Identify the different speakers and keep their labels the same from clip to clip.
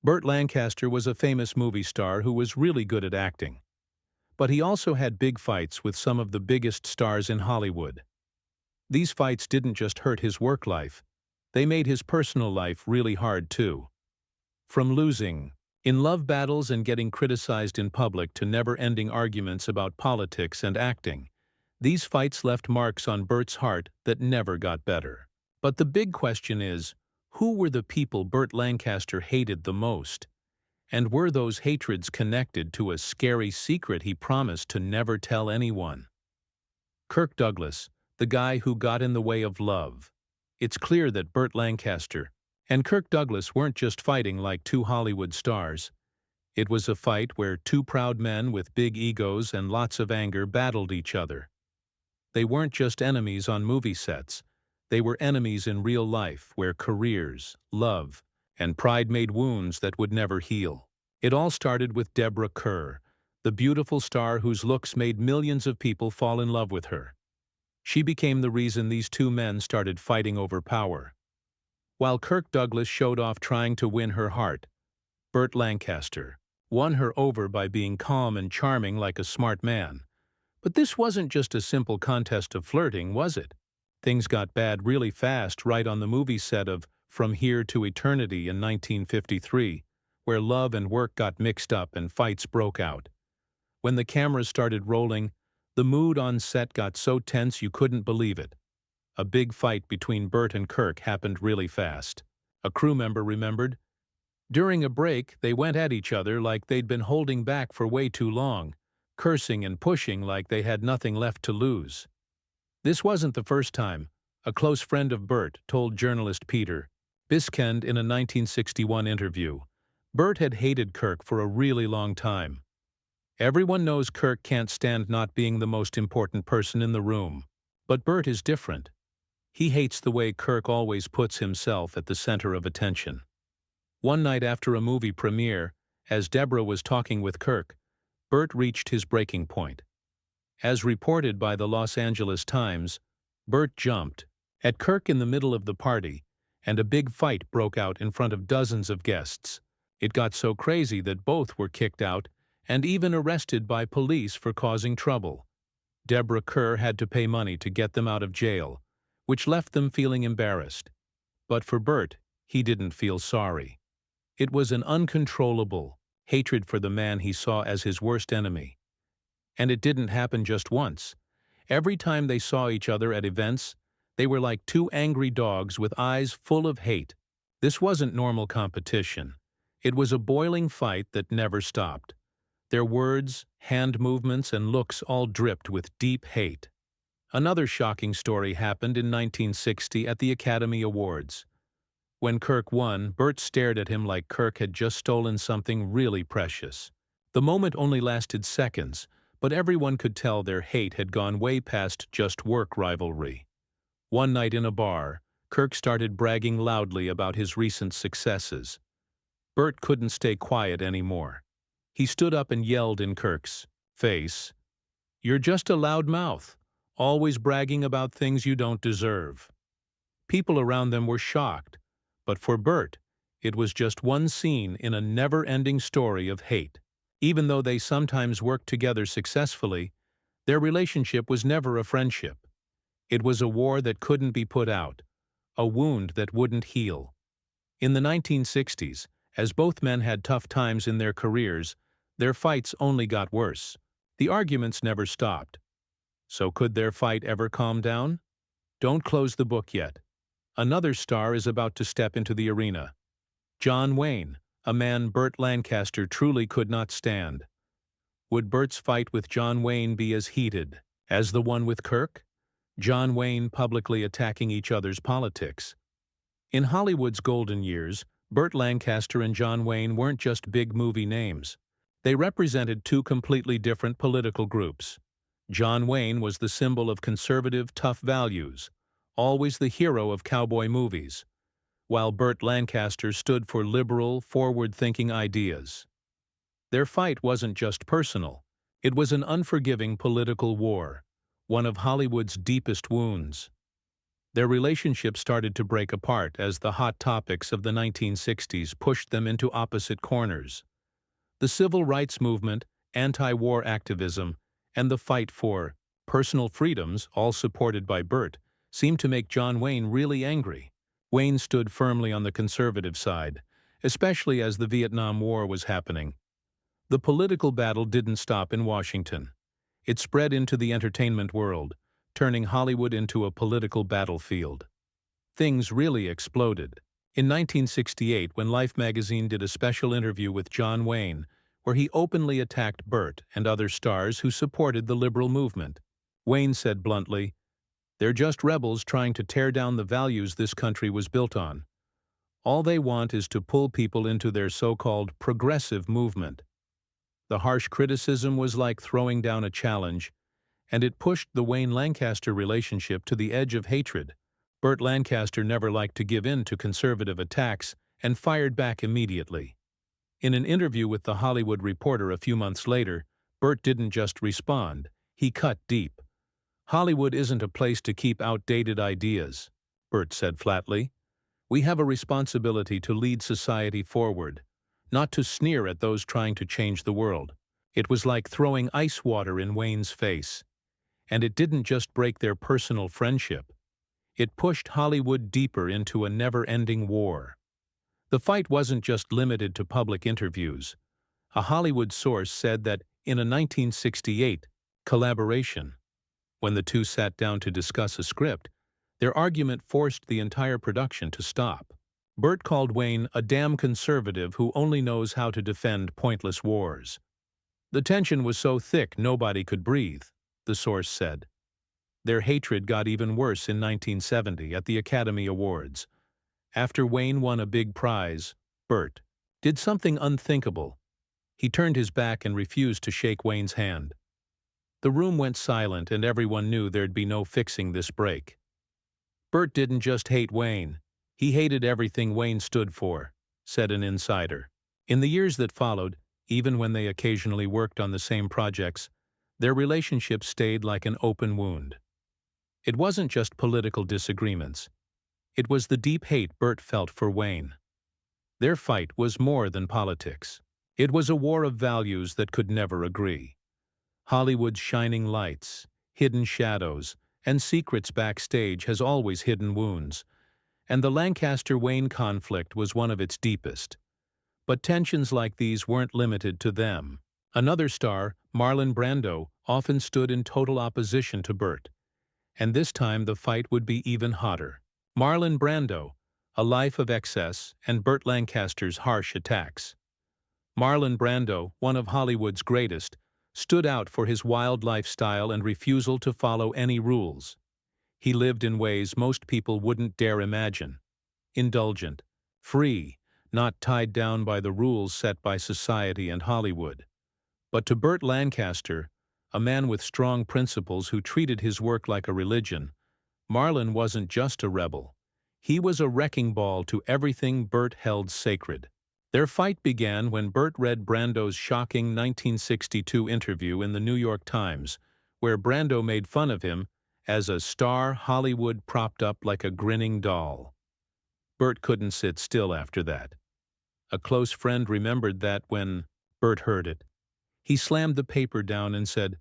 Speaker 1: Burt Lancaster was a famous movie star who was really good at acting. But he also had big fights with some of the biggest stars in Hollywood. These fights didn't just hurt his work life, they made his personal life really hard too. From losing in love battles and getting criticized in public to never-ending arguments about politics and acting, these fights left marks on Burt's heart that never got better. But the big question is, who were the people Burt Lancaster hated the most? And were those hatreds connected to a scary secret he promised to never tell anyone? Kirk Douglas, the guy who got in the way of love. It's clear that Burt Lancaster and Kirk Douglas weren't just fighting like two Hollywood stars. It was a fight where two proud men with big egos and lots of anger battled each other. They weren't just enemies on movie sets. They were enemies in real life where careers, love, and pride made wounds that would never heal. It all started with Deborah Kerr, the beautiful star whose looks made millions of people fall in love with her. She became the reason these two men started fighting over power. While Kirk Douglas showed off trying to win her heart, Burt Lancaster won her over by being calm and charming like a smart man. But this wasn't just a simple contest of flirting, was it? Things got bad really fast right on the movie set of From Here to Eternity in 1953, where love and work got mixed up and fights broke out. When the cameras started rolling, the mood on set got so tense you couldn't believe it. A big fight between Burt and Kirk happened really fast. A crew member remembered. During a break, they went at each other like they'd been holding back for way too long, cursing and pushing like they had nothing left to lose. This wasn't the first time. A close friend of Burt told journalist Peter Biskind in a 1961 interview, Burt had hated Kirk for a really long time. Everyone knows Kirk can't stand not being the most important person in the room. But Burt is different. He hates the way Kirk always puts himself at the center of attention. One night after a movie premiere, as Deborah was talking with Kirk, Burt reached his breaking point. As reported by the Los Angeles Times, Burt jumped at Kirk in the middle of the party, and a big fight broke out in front of dozens of guests. It got so crazy that both were kicked out and even arrested by police for causing trouble. Deborah Kerr had to pay money to get them out of jail, which left them feeling embarrassed. But for Burt, he didn't feel sorry. It was an uncontrollable hatred for the man he saw as his worst enemy. And it didn't happen just once. Every time they saw each other at events, they were like two angry dogs with eyes full of hate. This wasn't normal competition. It was a boiling fight that never stopped. Their words, hand movements, and looks all dripped with deep hate. Another shocking story happened in 1960 at the Academy Awards. When Kirk won, Burt stared at him like Kirk had just stolen something really precious. The moment only lasted seconds, but everyone could tell their hate had gone way past just work rivalry. One night in a bar, Kirk started bragging loudly about his recent successes. Burt couldn't stay quiet anymore. He stood up and yelled in Kirk's face, "You're just a loud mouth, always bragging about things you don't deserve." People around them were shocked, but for Burt, it was just one scene in a never-ending story of hate. Even though they sometimes worked together successfully, their relationship was never a friendship. It was a war that couldn't be put out, a wound that wouldn't heal. In the 1960s, as both men had tough times in their careers, their fights only got worse. The arguments never stopped. So could their fight ever calm down? Don't close the book yet. Another star is about to step into the arena. John Wayne, a man Burt Lancaster truly could not stand. Would Burt's fight with John Wayne be as heated as the one with Kirk? John Wayne publicly attacking each other's politics. In Hollywood's golden years, Burt Lancaster and John Wayne weren't just big movie names. They represented two completely different political groups. John Wayne was the symbol of conservative, tough values, always the hero of cowboy movies, while Burt Lancaster stood for liberal, forward-thinking ideas. Their fight wasn't just personal. It was an unforgiving political war, one of Hollywood's deepest wounds. Their relationship started to break apart as the hot topics of the 1960s pushed them into opposite corners. The civil rights movement, anti-war activism, and the fight for personal freedoms, all supported by Burt, seemed to make John Wayne really angry. Wayne stood firmly on the conservative side, especially as the Vietnam War was happening. The political battle didn't stop in Washington. It spread into the entertainment world, turning Hollywood into a political battlefield. Things really exploded. In 1968, when Life magazine did a special interview with John Wayne, where he openly attacked Burt and other stars who supported the liberal movement, Wayne said bluntly, "They're just rebels trying to tear down the values this country was built on. All they want is to pull people into their so-called progressive movement." The harsh criticism was like throwing down a challenge, and it pushed the Wayne-Lancaster relationship to the edge of hatred. Burt Lancaster never liked to give in to conservative attacks and fired back immediately. In an interview with The Hollywood Reporter a few months later, Burt didn't just respond, he cut deep. "Hollywood isn't a place to keep outdated ideas," Burt said flatly. "We have a responsibility to lead society forward, not to sneer at those trying to change the world." It was like throwing ice water in Wayne's face. And it didn't just break their personal friendship. It pushed Hollywood deeper into a never-ending war. The fight wasn't just limited to public interviews. A Hollywood source said that in a 1968 collaboration, when the two sat down to discuss a script, their argument forced the entire production to stop. Burt called Wayne a damn conservative who only knows how to defend pointless wars. "The tension was so thick nobody could breathe," the source said. Their hatred got even worse in 1970 at the Academy Awards. After Wayne won a big prize, Burt did something unthinkable. He turned his back and refused to shake Wayne's hand. The room went silent and everyone knew there'd be no fixing this break. "Burt didn't just hate Wayne, he hated everything Wayne stood for," said an insider. In the years that followed, even when they occasionally worked on the same projects, their relationship stayed like an open wound. It wasn't just political disagreements. It was the deep hate Burt felt for Wayne. Their fight was more than politics. It was a war of values that could never agree. Hollywood's shining lights, hidden shadows, and secrets backstage has always hidden wounds, and the Lancaster-Wayne conflict was one of its deepest. But tensions like these weren't limited to them. Another star, Marlon Brando, often stood in total opposition to Burt. And this time the fight would be even hotter. Marlon Brando, A Life of Excess, and Burt Lancaster's harsh attacks. Marlon Brando, one of Hollywood's greatest, stood out for his wild lifestyle and refusal to follow any rules. He lived in ways most people wouldn't dare imagine. Indulgent, free, not tied down by the rules set by society and Hollywood. But to Burt Lancaster, a man with strong principles who treated his work like a religion, Marlon wasn't just a rebel. He was a wrecking ball to everything Burt held sacred. Their fight began when Burt read Brando's shocking 1962 interview in the New York Times, where Brando made fun of him as a star Hollywood propped up like a grinning doll. Burt couldn't sit still after that. A close friend remembered that when Burt heard it, he slammed the paper down and said,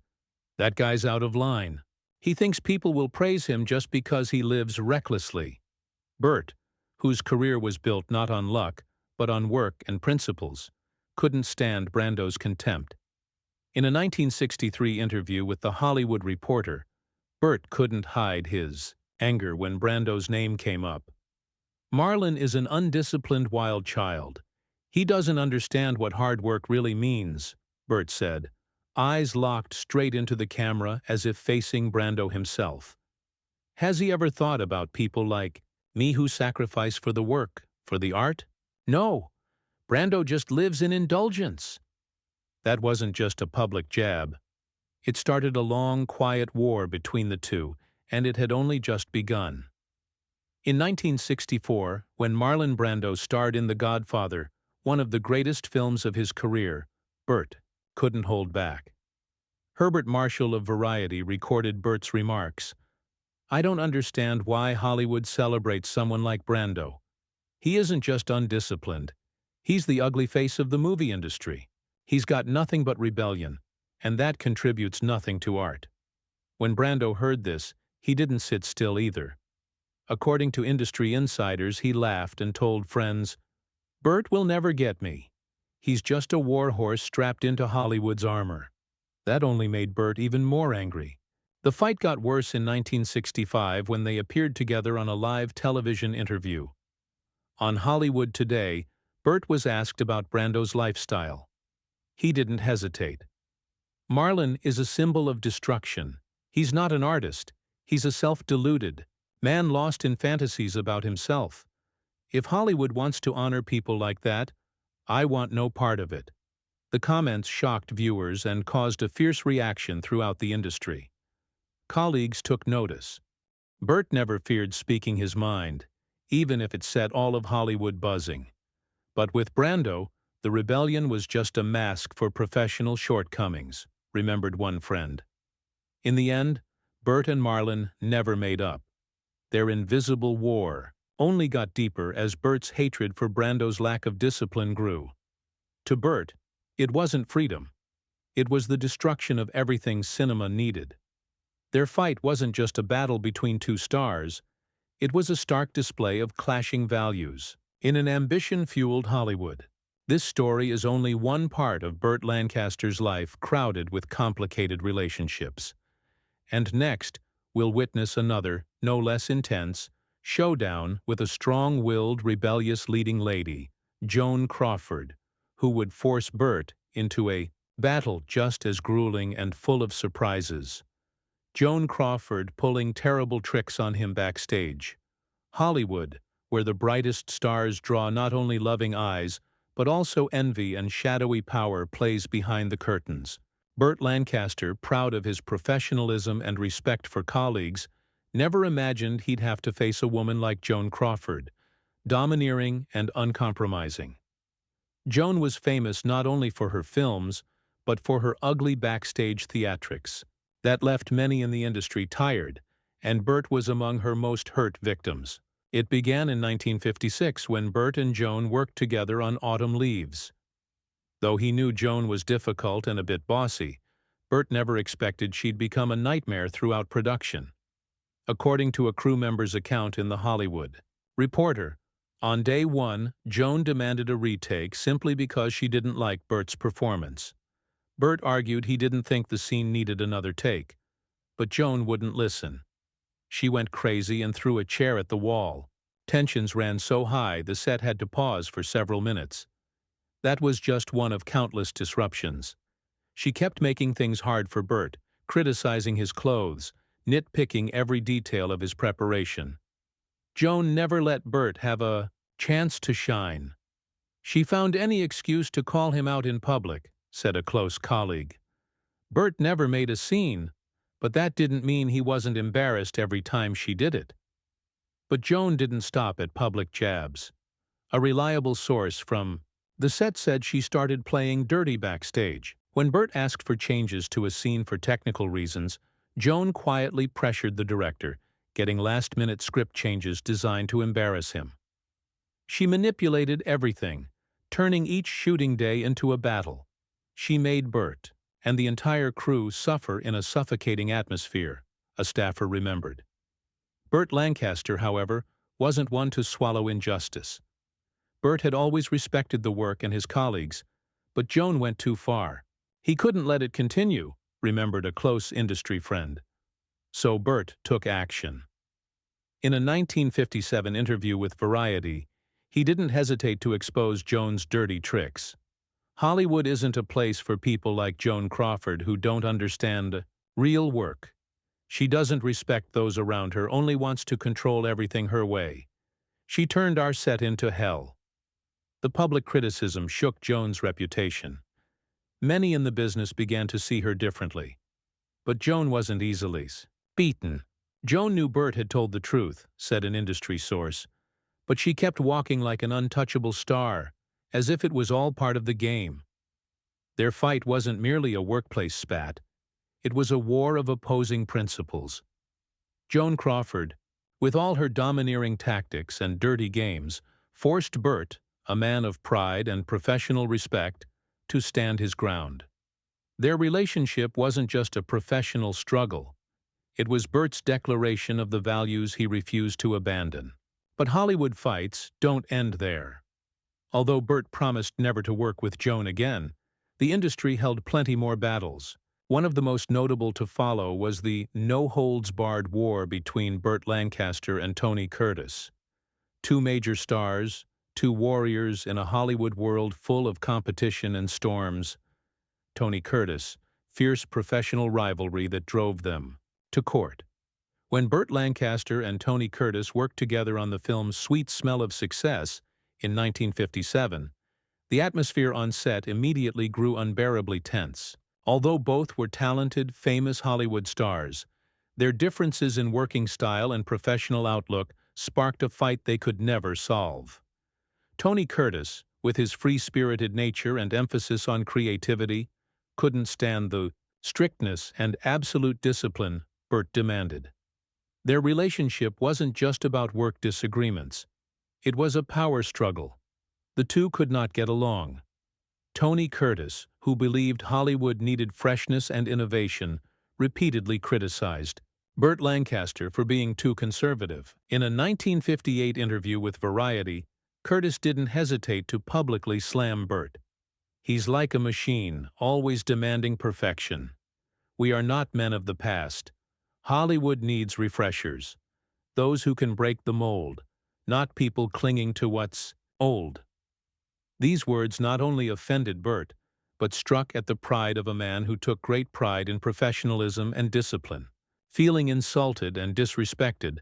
Speaker 1: "That guy's out of line. He thinks people will praise him just because he lives recklessly." Burt, whose career was built not on luck, but on work and principles, couldn't stand Brando's contempt. In a 1963 interview with The Hollywood Reporter, Burt couldn't hide his anger when Brando's name came up. "Marlon is an undisciplined wild child. He doesn't understand what hard work really means," Burt said, eyes locked straight into the camera as if facing Brando himself. "Has he ever thought about people like me who sacrifice for the work, for the art? No, Brando just lives in indulgence." That wasn't just a public jab. It started a long, quiet war between the two, and it had only just begun. In 1964, when Marlon Brando starred in The Godfather, one of the greatest films of his career, Burt couldn't hold back. Herbert Marshall of Variety recorded Burt's remarks. I don't understand why Hollywood celebrates someone like Brando. He isn't just undisciplined. He's the ugly face of the movie industry. He's got nothing but rebellion, and that contributes nothing to art. When Brando heard this, he didn't sit still either. According to industry insiders, he laughed and told friends, "Burt will never get me. He's just a war horse strapped into Hollywood's armor." That only made Burt even more angry. The fight got worse in 1965 when they appeared together on a live television interview. On Hollywood Today, Burt was asked about Brando's lifestyle. He didn't hesitate. "Marlon is a symbol of destruction. He's not an artist. He's a self-deluded man lost in fantasies about himself. If Hollywood wants to honor people like that, I want no part of it." The comments shocked viewers and caused a fierce reaction throughout the industry. Colleagues took notice. Burt never feared speaking his mind, even if it set all of Hollywood buzzing. But with Brando, the rebellion was just a mask for professional shortcomings, remembered one friend. In the end, Burt and Marlon never made up. Their invisible war only got deeper as Burt's hatred for Brando's lack of discipline grew. To Burt, it wasn't freedom. It was the destruction of everything cinema needed. Their fight wasn't just a battle between two stars. It was a stark display of clashing values in an ambition-fueled Hollywood. This story is only one part of Burt Lancaster's life crowded with complicated relationships. And next, we'll witness another, no less intense, showdown with a strong-willed, rebellious leading lady, Joan Crawford, who would force Burt into a battle just as grueling and full of surprises. Joan Crawford pulling terrible tricks on him backstage. Hollywood, where the brightest stars draw not only loving eyes, but also envy and shadowy power, plays behind the curtains. Burt Lancaster, proud of his professionalism and respect for colleagues, never imagined he'd have to face a woman like Joan Crawford, domineering and uncompromising. Joan was famous not only for her films, but for her ugly backstage theatrics. That left many in the industry tired, and Burt was among her most hurt victims. It began in 1956 when Burt and Joan worked together on Autumn Leaves. Though he knew Joan was difficult and a bit bossy, Burt never expected she'd become a nightmare throughout production. According to a crew member's account in The Hollywood Reporter, on day one, Joan demanded a retake simply because she didn't like Burt's performance. Burt argued he didn't think the scene needed another take, but Joan wouldn't listen. She went crazy and threw a chair at the wall. Tensions ran so high the set had to pause for several minutes. That was just one of countless disruptions. She kept making things hard for Burt, criticizing his clothes, nitpicking every detail of his preparation. Joan never let Burt have a chance to shine. She found any excuse to call him out in public, said a close colleague. Burt never made a scene, but that didn't mean he wasn't embarrassed every time she did it. But Joan didn't stop at public jabs. A reliable source from the set said she started playing dirty backstage. When Burt asked for changes to a scene for technical reasons, Joan quietly pressured the director, getting last-minute script changes designed to embarrass him. She manipulated everything, turning each shooting day into a battle. She made Burt and the entire crew suffer in a suffocating atmosphere, a staffer remembered. Burt Lancaster, however, wasn't one to swallow injustice. Burt had always respected the work and his colleagues, but Joan went too far. He couldn't let it continue, remembered a close industry friend. So Burt took action. In a 1957 interview with Variety, he didn't hesitate to expose Joan's dirty tricks. Hollywood isn't a place for people like Joan Crawford who don't understand real work. She doesn't respect those around her, only wants to control everything her way. She turned our set into hell. The public criticism shook Joan's reputation. Many in the business began to see her differently. But Joan wasn't easily beaten. Joan knew Burt had told the truth, said an industry source, but she kept walking like an untouchable star, as if it was all part of the game. Their fight wasn't merely a workplace spat. It was a war of opposing principles. Joan Crawford, with all her domineering tactics and dirty games, forced Burt, a man of pride and professional respect, to stand his ground. Their relationship wasn't just a professional struggle. It was Burt's declaration of the values he refused to abandon. But Hollywood fights don't end there. Although Burt promised never to work with Joan again, the industry held plenty more battles. One of the most notable to follow was the no-holds-barred war between Burt Lancaster and Tony Curtis. Two major stars, two warriors in a Hollywood world full of competition and storms. Tony Curtis, fierce professional rivalry that drove them to court. When Burt Lancaster and Tony Curtis worked together on the film Sweet Smell of Success in 1957, the atmosphere on set immediately grew unbearably tense. Although both were talented, famous Hollywood stars, their differences in working style and professional outlook sparked a fight they could never solve. Tony Curtis, with his free-spirited nature and emphasis on creativity, couldn't stand the strictness and absolute discipline Burt demanded. Their relationship wasn't just about work disagreements. It was a power struggle. The two could not get along. Tony Curtis, who believed Hollywood needed freshness and innovation, repeatedly criticized Burt Lancaster for being too conservative. In a 1958 interview with Variety, Curtis didn't hesitate to publicly slam Burt. "He's like a machine, always demanding perfection. We are not men of the past. Hollywood needs refreshers, those who can break the mold, not people clinging to what's old." These words not only offended Burt, but struck at the pride of a man who took great pride in professionalism and discipline. Feeling insulted and disrespected,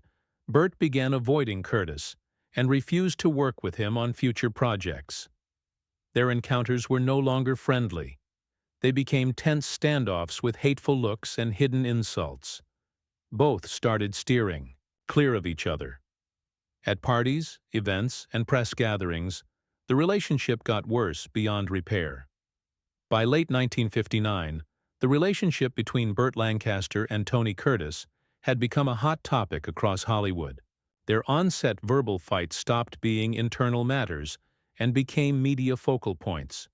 Speaker 1: Burt began avoiding Curtis and refused to work with him on future projects. Their encounters were no longer friendly. They became tense standoffs with hateful looks and hidden insults. Both started steering clear of each other. At parties, events, and press gatherings, the relationship got worse beyond repair. By late 1959, the relationship between Burt Lancaster and Tony Curtis had become a hot topic across Hollywood. Their on-set verbal fights stopped being internal matters and became media focal points.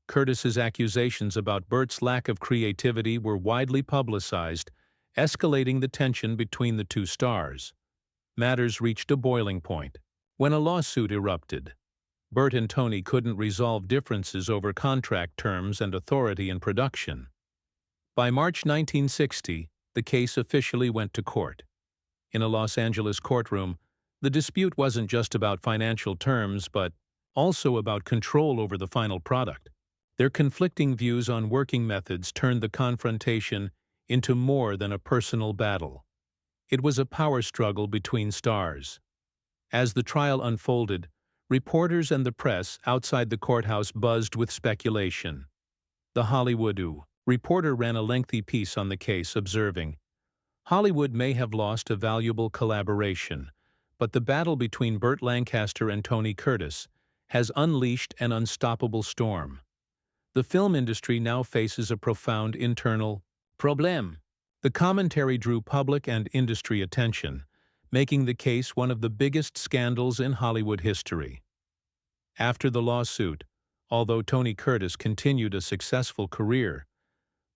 Speaker 1: Curtis's accusations about Burt's lack of creativity were widely publicized, escalating the tension between the two stars. Matters reached a boiling point when a lawsuit erupted. Burt and Tony couldn't resolve differences over contract terms and authority in production. By March 1960, the case officially went to court. In a Los Angeles courtroom, the dispute wasn't just about financial terms, but also about control over the final product. Their conflicting views on working methods turned the confrontation into more than a personal battle. It was a power struggle between stars. As the trial unfolded, reporters and the press outside the courthouse buzzed with speculation. The Hollywood reporter ran a lengthy piece on the case, observing, "Hollywood may have lost a valuable collaboration, but the battle between Burt Lancaster and Tony Curtis has unleashed an unstoppable storm. The film industry now faces a profound internal problem." The commentary drew public and industry attention, making the case one of the biggest scandals in Hollywood history. After the lawsuit, although Tony Curtis continued a successful career,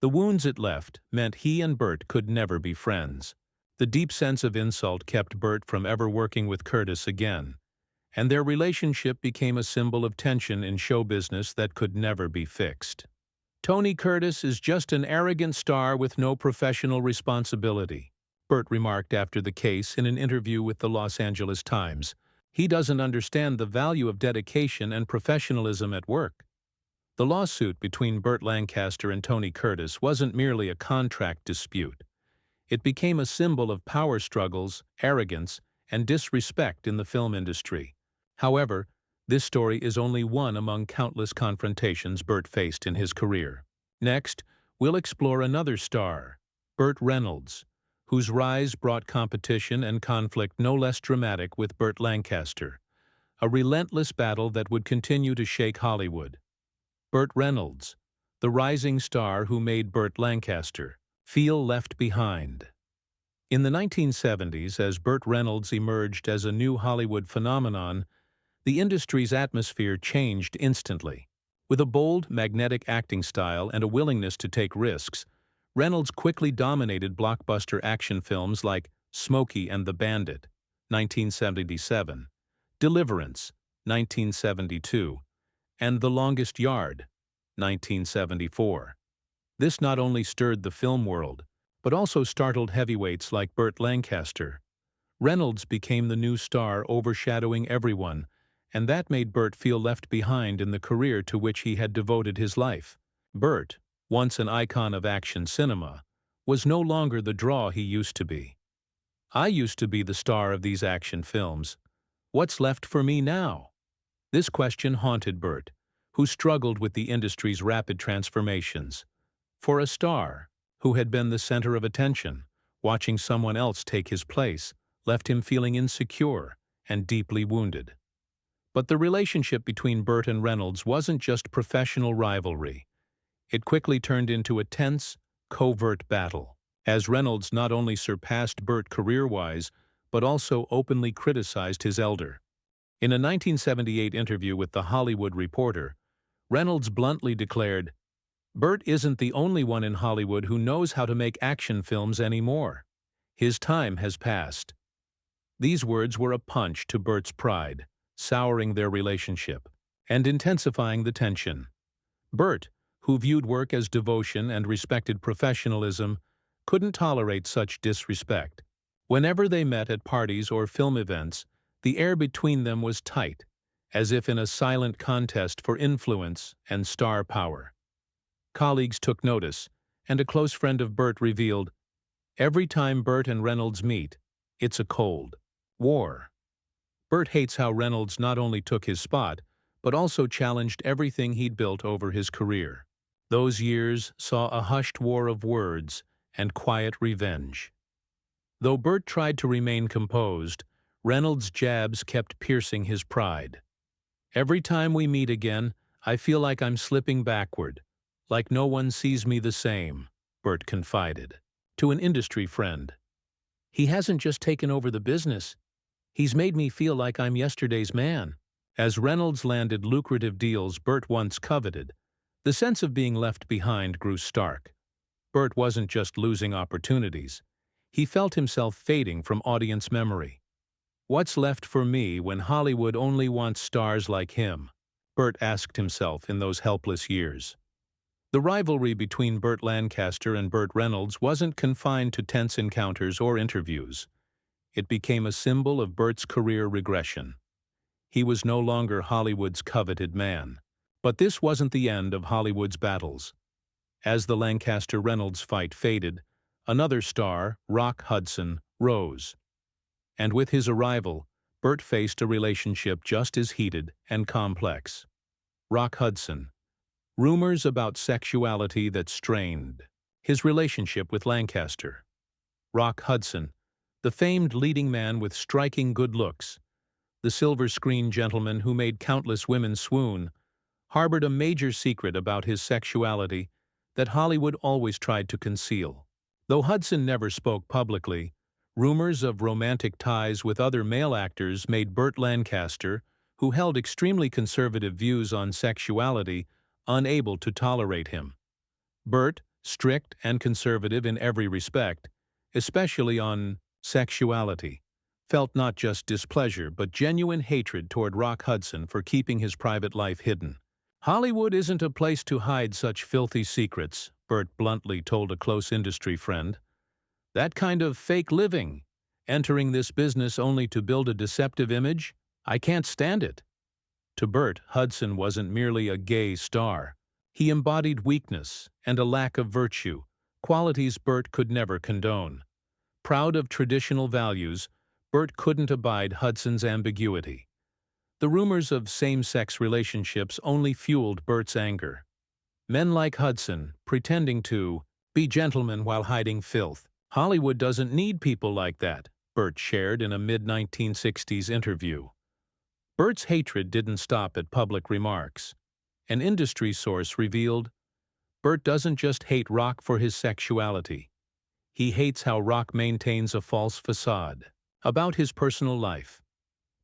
Speaker 1: the wounds it left meant he and Burt could never be friends. The deep sense of insult kept Burt from ever working with Curtis again, and their relationship became a symbol of tension in show business that could never be fixed. "Tony Curtis is just an arrogant star with no professional responsibility," Burt remarked after the case in an interview with the Los Angeles Times. "He doesn't understand the value of dedication and professionalism at work." The lawsuit between Burt Lancaster and Tony Curtis wasn't merely a contract dispute. It became a symbol of power struggles, arrogance, and disrespect in the film industry. However, this story is only one among countless confrontations Burt faced in his career. Next, we'll explore another star, Burt Reynolds, whose rise brought competition and conflict no less dramatic with Burt Lancaster, a relentless battle that would continue to shake Hollywood. Burt Reynolds, the rising star who made Burt Lancaster feel left behind. In the 1970s, as Burt Reynolds emerged as a new Hollywood phenomenon, the industry's atmosphere changed instantly. With a bold, magnetic acting style and a willingness to take risks, Reynolds quickly dominated blockbuster action films like Smokey and the Bandit, 1977, Deliverance, 1972, and The Longest Yard, 1974. This not only stirred the film world, but also startled heavyweights like Burt Lancaster. Reynolds became the new star overshadowing everyone, and that made Burt feel left behind in the career to which he had devoted his life. Burt, once an icon of action cinema, was no longer the draw he used to be. "I used to be the star of these action films. What's left for me now?" This question haunted Burt, who struggled with the industry's rapid transformations. For a star, who had been the center of attention, watching someone else take his place left him feeling insecure and deeply wounded. But the relationship between Burt and Reynolds wasn't just professional rivalry. It quickly turned into a tense, covert battle, as Reynolds not only surpassed Burt career-wise, but also openly criticized his elder. In a 1978 interview with The Hollywood Reporter, Reynolds bluntly declared, "Burt isn't the only one in Hollywood who knows how to make action films anymore. His time has passed." These words were a punch to Burt's pride, souring their relationship and intensifying the tension. Burt, who viewed work as devotion and respected professionalism, couldn't tolerate such disrespect. Whenever they met at parties or film events, the air between them was tight, as if in a silent contest for influence and star power. Colleagues took notice, and a close friend of Burt revealed, "Every time Burt and Reynolds meet, it's a cold war." Burt hates how Reynolds not only took his spot, but also challenged everything he'd built over his career. Those years saw a hushed war of words and quiet revenge. Though Burt tried to remain composed, Reynolds' jabs kept piercing his pride. "Every time we meet again, I feel like I'm slipping backward, like no one sees me the same," Burt confided to an industry friend. "He hasn't just taken over the business. He's made me feel like I'm yesterday's man." As Reynolds landed lucrative deals Burt once coveted, the sense of being left behind grew stark. Burt wasn't just losing opportunities. He felt himself fading from audience memory. "What's left for me when Hollywood only wants stars like him?" Burt asked himself in those helpless years. The rivalry between Burt Lancaster and Burt Reynolds wasn't confined to tense encounters or interviews. It became a symbol of Burt's career regression. He was no longer Hollywood's coveted man. But this wasn't the end of Hollywood's battles. As the Lancaster-Reynolds fight faded, another star, Rock Hudson, rose. And with his arrival, Burt faced a relationship just as heated and complex. Rock Hudson. Rumors about sexuality that strained. His relationship with Lancaster. Rock Hudson, the famed leading man with striking good looks, the silver screen gentleman who made countless women swoon, harbored a major secret about his sexuality that Hollywood always tried to conceal. Though Hudson never spoke publicly, rumors of romantic ties with other male actors made Burt Lancaster, who held extremely conservative views on sexuality, unable to tolerate him. Burt, strict and conservative in every respect, especially on sexuality, felt not just displeasure but genuine hatred toward Rock Hudson for keeping his private life hidden. "Hollywood isn't a place to hide such filthy secrets," Burt bluntly told a close industry friend. "That kind of fake living, entering this business only to build a deceptive image, I can't stand it." To Burt, Hudson wasn't merely a gay star. He embodied weakness and a lack of virtue, qualities Burt could never condone. Proud of traditional values, Burt couldn't abide Hudson's ambiguity. The rumors of same-sex relationships only fueled Burt's anger. Men like Hudson, pretending to be gentlemen while hiding filth. "Hollywood doesn't need people like that," Burt shared in a mid-1960s interview. Burt's hatred didn't stop at public remarks. An industry source revealed, "Burt doesn't just hate Rock for his sexuality. He hates how Rock maintains a false facade. About his personal life.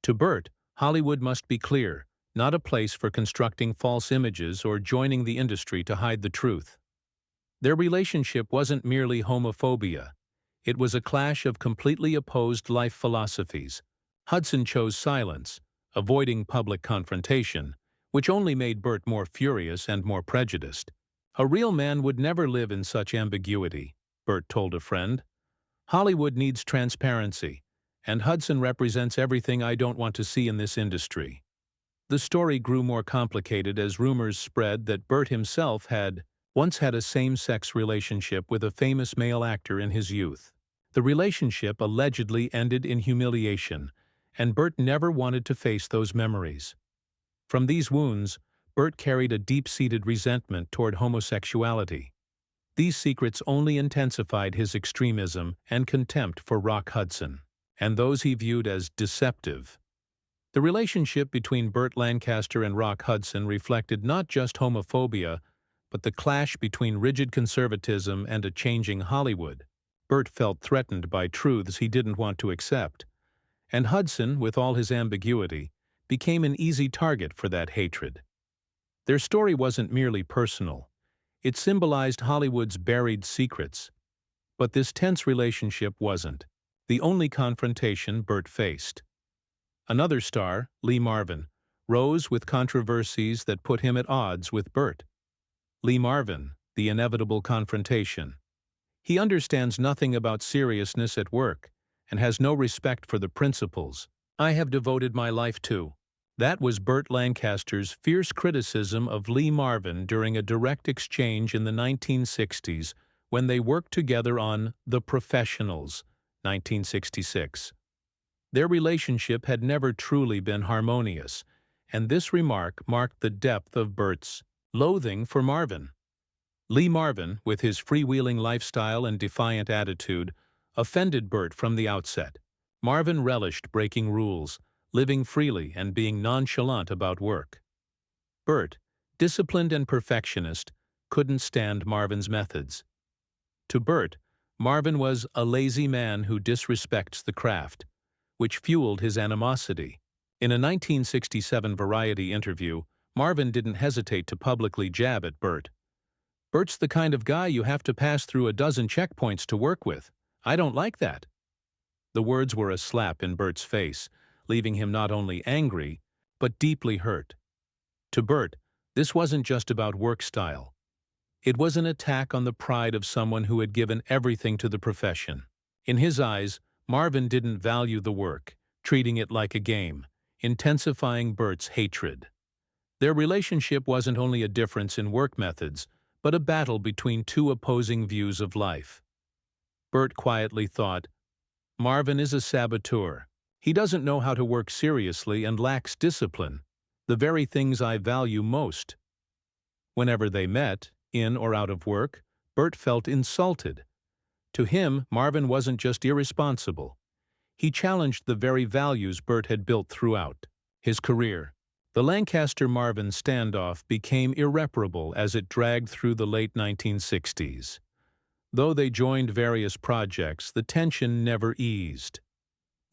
Speaker 1: To Burt, Hollywood must be clear, not a place for constructing false images or joining the industry to hide the truth. Their relationship wasn't merely homophobia. It was a clash of completely opposed life philosophies. Hudson chose silence, avoiding public confrontation, which only made Burt more furious and more prejudiced. A real man would never live in such ambiguity, Burt told a friend. Hollywood needs transparency, and Hudson represents everything I don't want to see in this industry. The story grew more complicated as rumors spread that Burt himself had once had a same-sex relationship with a famous male actor in his youth. The relationship allegedly ended in humiliation, and Burt never wanted to face those memories. From these wounds, Burt carried a deep-seated resentment toward homosexuality. These secrets only intensified his extremism and contempt for Rock Hudson, and those he viewed as deceptive. The relationship between Burt Lancaster and Rock Hudson reflected not just homophobia, but the clash between rigid conservatism and a changing Hollywood. Burt felt threatened by truths he didn't want to accept, and Hudson, with all his ambiguity, became an easy target for that hatred. Their story wasn't merely personal. It symbolized Hollywood's buried secrets. But this tense relationship wasn't the only confrontation Burt faced. Another star, Lee Marvin, rose with controversies that put him at odds with Burt. Lee Marvin, the inevitable confrontation. He understands nothing about seriousness at work and has no respect for the principles I have devoted my life to. That was Burt Lancaster's fierce criticism of Lee Marvin during a direct exchange in the 1960s when they worked together on The Professionals, 1966. Their relationship had never truly been harmonious, and this remark marked the depth of Burt's loathing for Marvin. Lee Marvin, with his freewheeling lifestyle and defiant attitude, offended Burt from the outset. Marvin relished breaking rules, living freely and being nonchalant about work. Burt, disciplined and perfectionist, couldn't stand Marvin's methods. To Burt, Marvin was a lazy man who disrespects the craft, which fueled his animosity. In a 1967 Variety interview, Marvin didn't hesitate to publicly jab at Burt. "Burt's the kind of guy you have to pass through a dozen checkpoints to work with. I don't like that." The words were a slap in Burt's face, leaving him not only angry, but deeply hurt. To Burt, this wasn't just about work style. It was an attack on the pride of someone who had given everything to the profession. In his eyes, Marvin didn't value the work, treating it like a game, intensifying Burt's hatred. Their relationship wasn't only a difference in work methods, but a battle between two opposing views of life. Burt quietly thought, "Marvin is a saboteur. He doesn't know how to work seriously and lacks discipline, the very things I value most." Whenever they met, in or out of work, Burt felt insulted. To him, Marvin wasn't just irresponsible. He challenged the very values Burt had built throughout his career. The Lancaster-Marvin standoff became irreparable as it dragged through the late 1960s. Though they joined various projects, the tension never eased.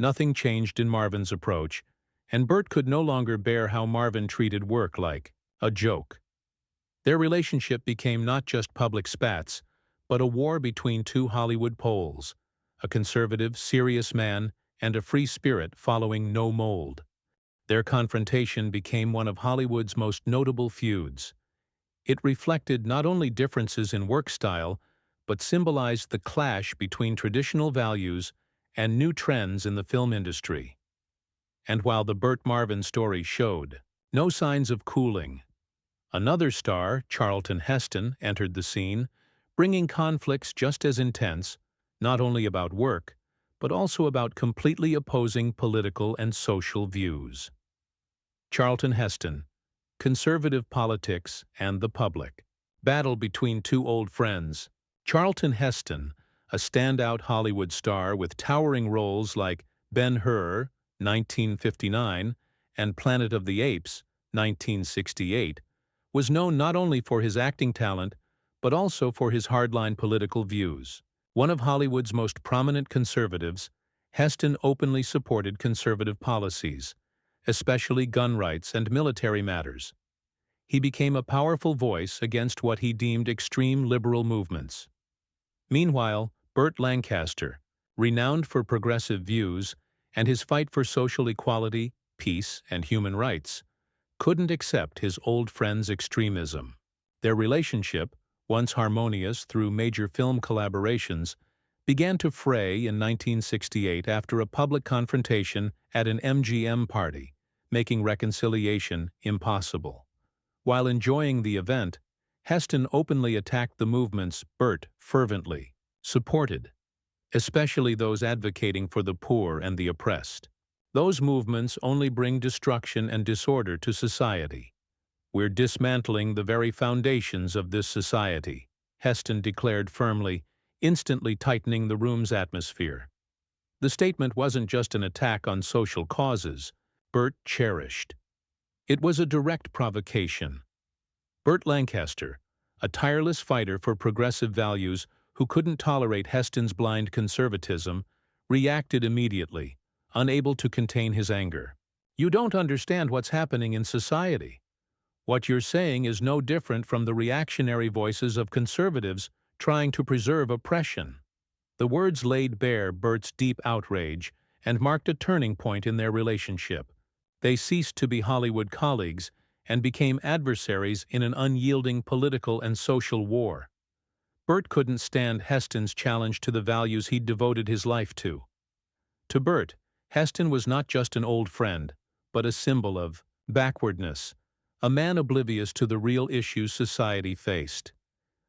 Speaker 1: Nothing changed in Marvin's approach, and Burt could no longer bear how Marvin treated work like a joke. Their relationship became not just public spats, but a war between two Hollywood poles, a conservative, serious man and a free spirit following no mold. Their confrontation became one of Hollywood's most notable feuds. It reflected not only differences in work style, but symbolized the clash between traditional values and new trends in the film industry. And while the Burt Marvin story showed no signs of cooling, another star, Charlton Heston, entered the scene, bringing conflicts just as intense, not only about work, but also about completely opposing political and social views. Charlton Heston, conservative politics and the public. Battle between two old friends. Charlton Heston, a standout Hollywood star with towering roles like Ben-Hur, 1959, and Planet of the Apes, 1968, was known not only for his acting talent, but also for his hardline political views. One of Hollywood's most prominent conservatives, Heston openly supported conservative policies, especially gun rights and military matters. He became a powerful voice against what he deemed extreme liberal movements. Meanwhile, Burt Lancaster, renowned for progressive views and his fight for social equality, peace, and human rights, couldn't accept his old friend's extremism. Their relationship, once harmonious through major film collaborations, began to fray in 1968 after a public confrontation at an MGM party, making reconciliation impossible. While enjoying the event, Heston openly attacked the movements Burt fervently supported, especially those advocating for the poor and the oppressed. Those movements only bring destruction and disorder to society. We're dismantling the very foundations of this society, Heston declared firmly, instantly tightening the room's atmosphere. The statement wasn't just an attack on social causes Burt cherished. It was a direct provocation. Burt Lancaster, a tireless fighter for progressive values who couldn't tolerate Heston's blind conservatism, reacted immediately, unable to contain his anger. "You don't understand what's happening in society. What you're saying is no different from the reactionary voices of conservatives trying to preserve oppression." The words laid bare Burt's deep outrage and marked a turning point in their relationship. They ceased to be Hollywood colleagues and became adversaries in an unyielding political and social war. Burt couldn't stand Heston's challenge to the values he'd devoted his life to. To Burt, Heston was not just an old friend, but a symbol of backwardness, a man oblivious to the real issues society faced.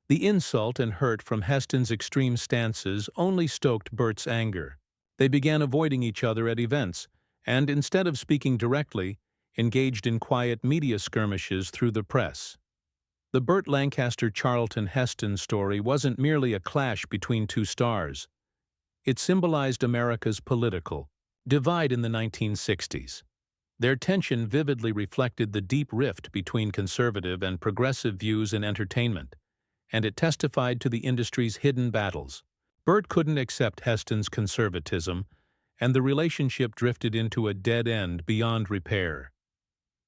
Speaker 1: The insult and hurt from Heston's extreme stances only stoked Burt's anger. They began avoiding each other at events, and instead of speaking directly, engaged in quiet media skirmishes through the press. The Burt Lancaster-Charlton Heston story wasn't merely a clash between two stars. It symbolized America's political divide in the 1960s. Their tension vividly reflected the deep rift between conservative and progressive views in entertainment, and it testified to the industry's hidden battles. Burt couldn't accept Heston's conservatism, and the relationship drifted into a dead end beyond repair.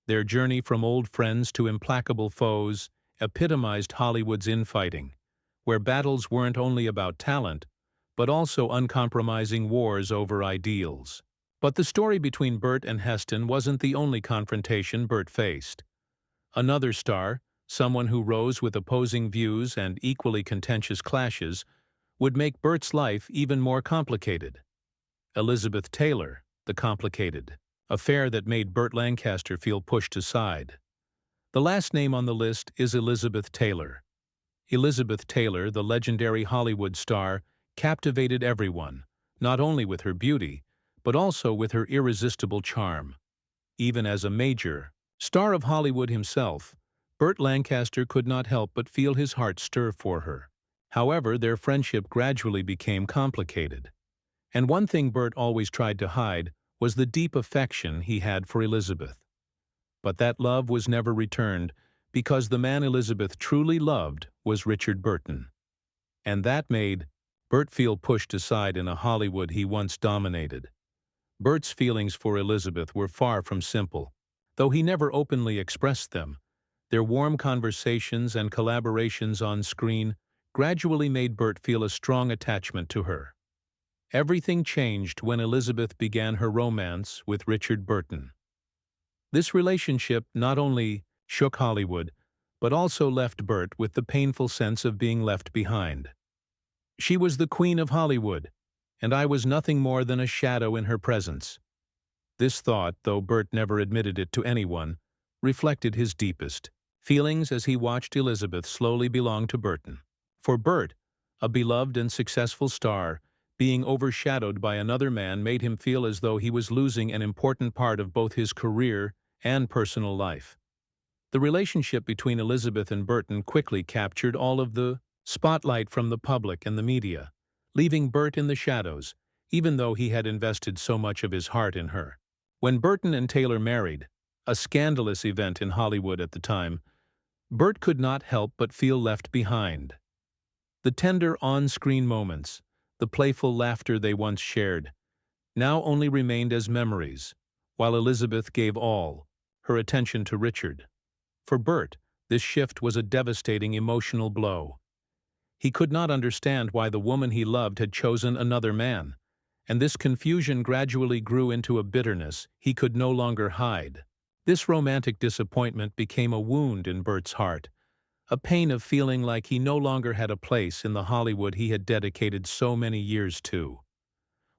Speaker 1: Their journey from old friends to implacable foes epitomized Hollywood's infighting, where battles weren't only about talent, but also uncompromising wars over ideals. But the story between Burt and Heston wasn't the only confrontation Burt faced. Another star, someone who rose with opposing views and equally contentious clashes, would make Burt's life even more complicated. Elizabeth Taylor, the complicated affair that made Burt Lancaster feel pushed aside. The last name on the list is Elizabeth Taylor. Elizabeth Taylor, the legendary Hollywood star, captivated everyone, not only with her beauty, but also with her irresistible charm. Even as a major star of Hollywood himself, Burt Lancaster could not help but feel his heart stir for her. However, their friendship gradually became complicated. And one thing Burt always tried to hide was the deep affection he had for Elizabeth. But that love was never returned because the man Elizabeth truly loved was Richard Burton. And that made Burt feel pushed aside in a Hollywood he once dominated. Burt's feelings for Elizabeth were far from simple. Though he never openly expressed them, their warm conversations and collaborations on screen gradually made Burt feel a strong attachment to her. Everything changed when Elizabeth began her romance with Richard Burton. This relationship not only shook Hollywood, but also left Burt with the painful sense of being left behind. She was the queen of Hollywood, and I was nothing more than a shadow in her presence. This thought, though Burt never admitted it to anyone, reflected his deepest feelings as he watched Elizabeth slowly belong to Burton. For Burt, a beloved and successful star, being overshadowed by another man made him feel as though he was losing an important part of both his career and personal life. The relationship between Elizabeth and Burton quickly captured all of the spotlight from the public and the media, leaving Burt in the shadows, even though he had invested so much of his heart in her. When Burton and Taylor married, a scandalous event in Hollywood at the time, Burt could not help but feel left behind. The tender on-screen moments, The playful laughter they once shared now only remained as memories, while Elizabeth gave all her attention to Richard. For Burt, this shift was a devastating emotional blow. He could not understand why the woman he loved had chosen another man, and this confusion gradually grew into a bitterness he could no longer hide. This romantic disappointment became a wound in Burt's heart, a pain of feeling like he no longer had a place in the Hollywood he had dedicated so many years to.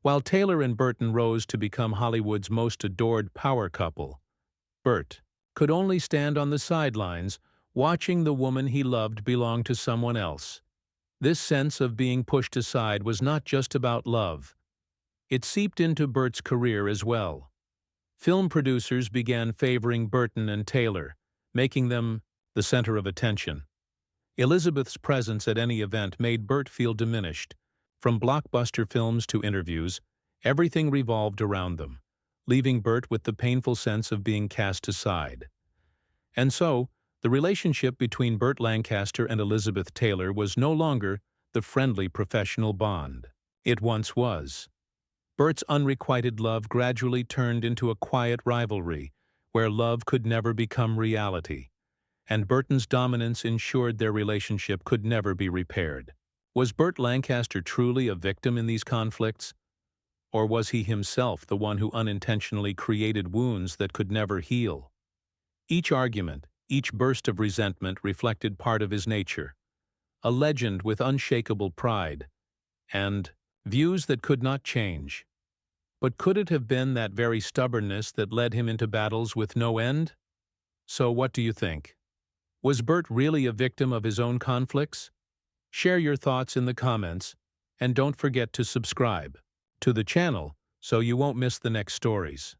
Speaker 1: While Taylor and Burton rose to become Hollywood's most adored power couple, Burt could only stand on the sidelines, watching the woman he loved belong to someone else. This sense of being pushed aside was not just about love. It seeped into Burt's career as well. Film producers began favoring Burton and Taylor, making them the center of attention. Elizabeth's presence at any event made Burt feel diminished. From blockbuster films to interviews, everything revolved around them, leaving Burt with the painful sense of being cast aside. And so, the relationship between Burt Lancaster and Elizabeth Taylor was no longer the friendly professional bond it once was. Burt's unrequited love gradually turned into a quiet rivalry, where love could never become reality, and Burton's dominance ensured their relationship could never be repaired. Was Burt Lancaster truly a victim in these conflicts? Or was he himself the one who unintentionally created wounds that could never heal? Each argument, each burst of resentment reflected part of his nature, a legend with unshakable pride, and views that could not change. But could it have been that very stubbornness that led him into battles with no end? So what do you think? Was Burt really a victim of his own conflicts? Share your thoughts in the comments, and don't forget to subscribe to the channel so you won't miss the next stories.